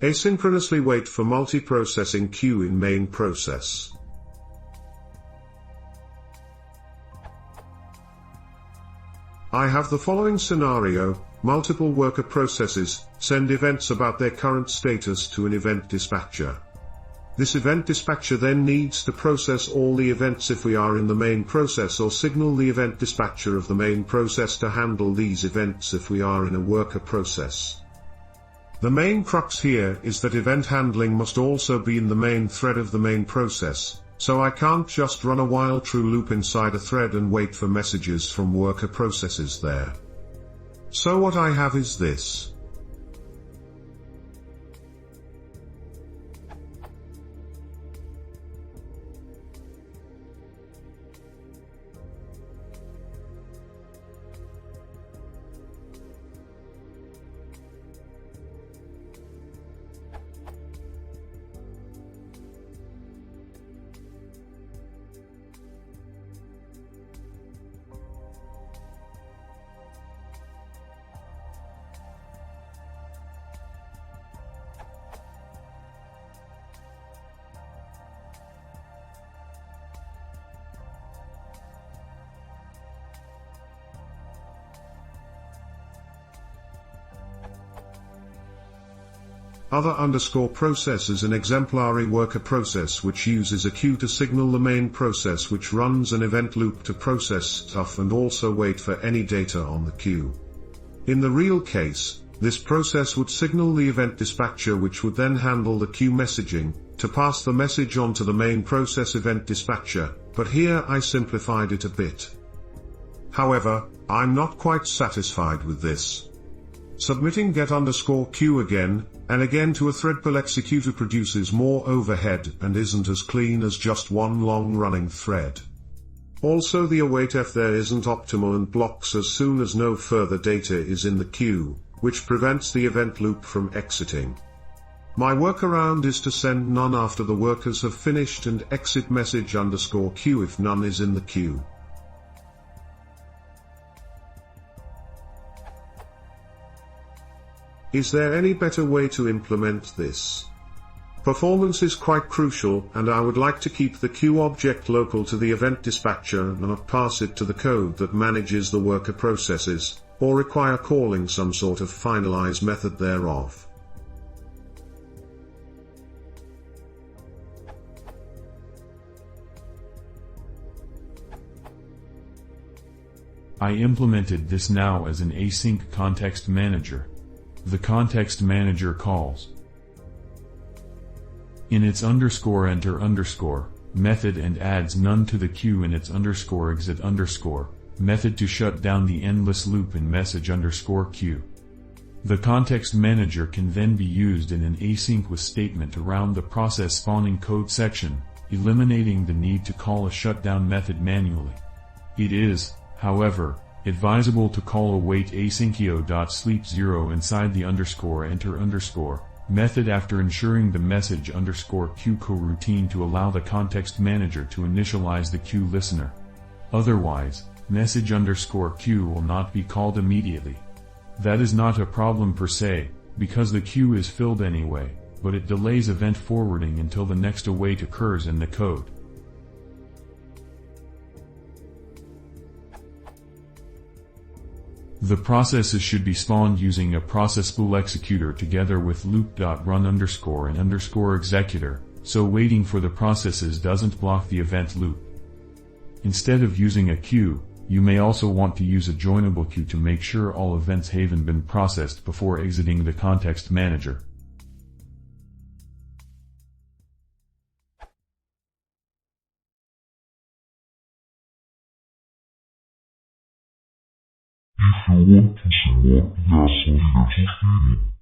Asynchronously wait for multiprocessing queue in main process. I have the following scenario: multiple worker processes send events about their current status to an event dispatcher. This event dispatcher then needs to process all the events if we are in the main process, or signal the event dispatcher of the main process to handle these events if we are in a worker process. The main crux here is that event handling must also be in the main thread of the main process, so I can't just run a while true loop inside a thread and wait for messages from worker processes there. So what I have is this. Other underscore process is an exemplary worker process which uses a queue to signal the main process, which runs an event loop to process stuff and also wait for any data on the queue. In the real case, this process would signal the event dispatcher, which would then handle the queue messaging, to pass the message on to the main process event dispatcher, but here I simplified it a bit. However, I'm not quite satisfied with this. Submitting get underscore queue again and again to a threadpool executor produces more overhead and isn't as clean as just one long running thread. Also the awaitf there isn't optimal and blocks as soon as no further data is in the queue, which prevents the event loop from exiting. My workaround is to send none after the workers have finished and exit message underscore queue if none is in the queue. Is there any better way to implement this? Performance is quite crucial, and I would like to keep the queue object local to the event dispatcher and not pass it to the code that manages the worker processes, or require calling some sort of finalize method thereof. I implemented this now as an async context manager. The context manager calls inits underscore enter underscore method and adds none to the queue in its underscore exit underscore method to shut down the endless loop in message underscore queue. The context manager can then be used in an async with statement around the process spawning code section, eliminating the need to call a shutdown method manually. It is, however, advisable to call await asyncio.sleep0 inside the underscore enter underscore method after ensuring the message underscore queue coroutine to allow the context manager to initialize the queue listener. Otherwise, message underscore queue will not be called immediately. That is not a problem per se, because the queue is filled anyway, but it delays event forwarding until the next await occurs in the code. The processes should be spawned using a process spool executor together with loop.run underscore and underscore executor, so waiting for the processes doesn't block the event loop. Instead of using a queue, you may also want to use a joinable queue to make sure all events have been processed before exiting the context manager. If you want to see more, there's a video video.